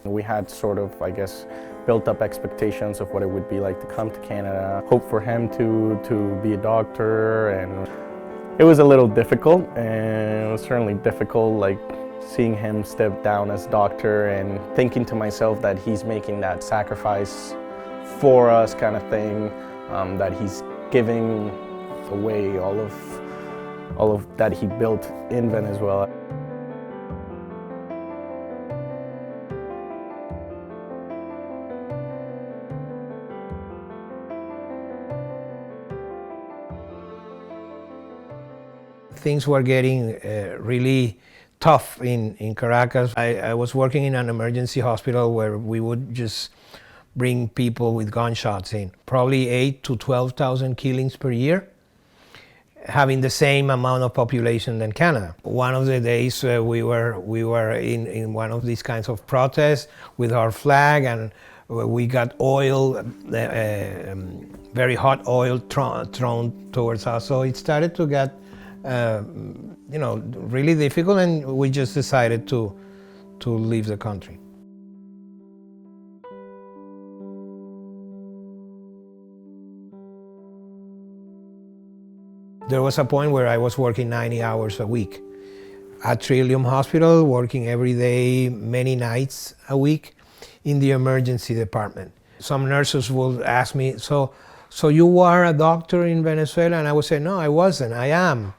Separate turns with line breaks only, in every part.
We had sort of, I guess, built up expectations of what it would be like to come to Canada, hope for him to be a doctor, and it was a little difficult, and it was certainly difficult, like seeing him step down as doctor and thinking to myself that he's making that sacrifice for us kind of thing, that he's giving away all of that he built in Venezuela.
Things were getting really tough in Caracas. I was working in an emergency hospital where we would just bring people with gunshots in. Probably 8,000 to 12,000 killings per year, having the same amount of population than Canada. One of the days we were in one of these kinds of protests with our flag, and we got oil, very hot oil thrown towards us. So it started to get really difficult, and we just decided to leave the country. There was a point where I was working 90 hours a week at Trillium Hospital, working every day, many nights a week in the emergency department. Some nurses would ask me, so you are a doctor in Venezuela? And I would say, no, I wasn't, I am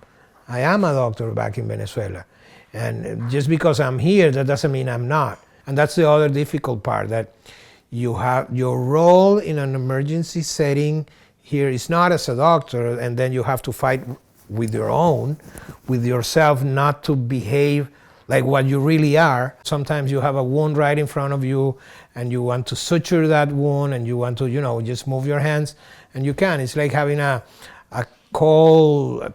a doctor back in Venezuela. And just because I'm here, that doesn't mean I'm not. And that's the other difficult part, that you have your role in an emergency setting here is not as a doctor, and then you have to fight with yourself not to behave like what you really are. Sometimes you have a wound right in front of you and you want to suture that wound and you want to, just move your hands, and you can. It's like having a cold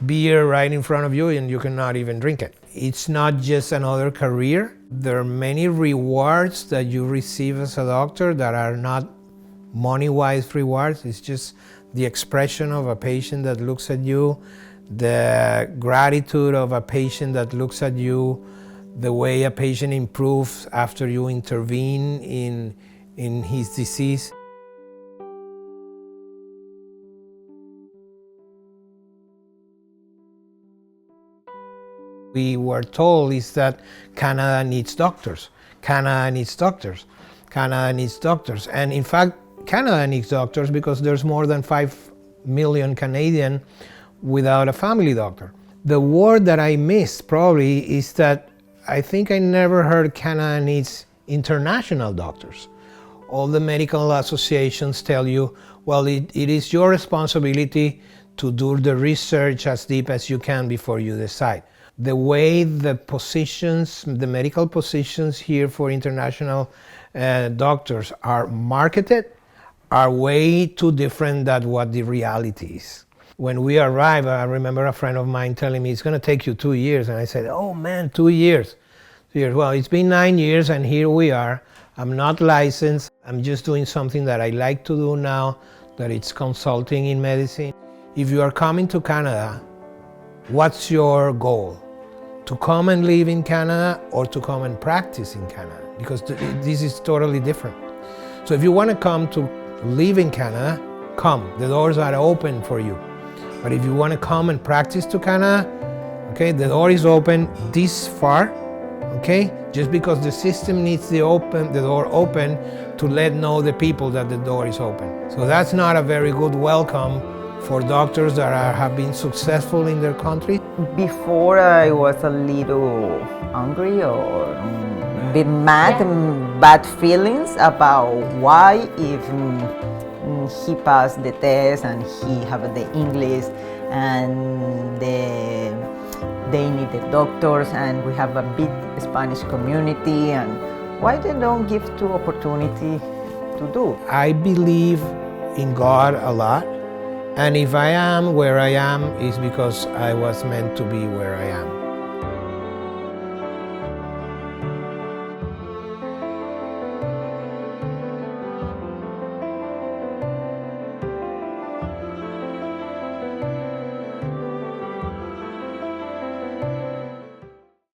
beer right in front of you and you cannot even drink it. It's not just another career. There are many rewards that you receive as a doctor that are not money-wise rewards. It's just the expression of a patient that looks at you, the gratitude of a patient that looks at you, the way a patient improves after you intervene in his disease. We were told is that Canada needs doctors. Canada needs doctors. Canada needs doctors. And in fact, Canada needs doctors because there's more than 5 million Canadians without a family doctor. The word that I missed probably is that I think I never heard Canada needs international doctors. All the medical associations tell you, well, it is your responsibility to do the research as deep as you can before you decide. The way the medical positions here for international doctors are marketed are way too different than what the reality is. When we arrived, I remember a friend of mine telling me, it's going to take you 2 years. And I said, oh man, 2 years. Well, it's been 9 years and here we are. I'm not licensed. I'm just doing something that I like to do now, that it's consulting in medicine. If you are coming to Canada, what's your goal? To come and live in Canada or to come and practice in Canada? Because this is totally different. So if you want to come to live in Canada, come. The doors are open for you. But if you want to come and practice to Canada, okay, the door is open this far, okay? Just because the system needs the door open to let know the people that the door is open. So that's not a very good welcome for doctors that have been successful in their country.
Before I was a little angry or a bit mad, bad feelings about why if he passed the test and he have the English and they need the doctors and we have a big Spanish community, and why they don't give two opportunity to do.
I believe in God a lot, and if I am where I am, it's because I was meant to be where I am.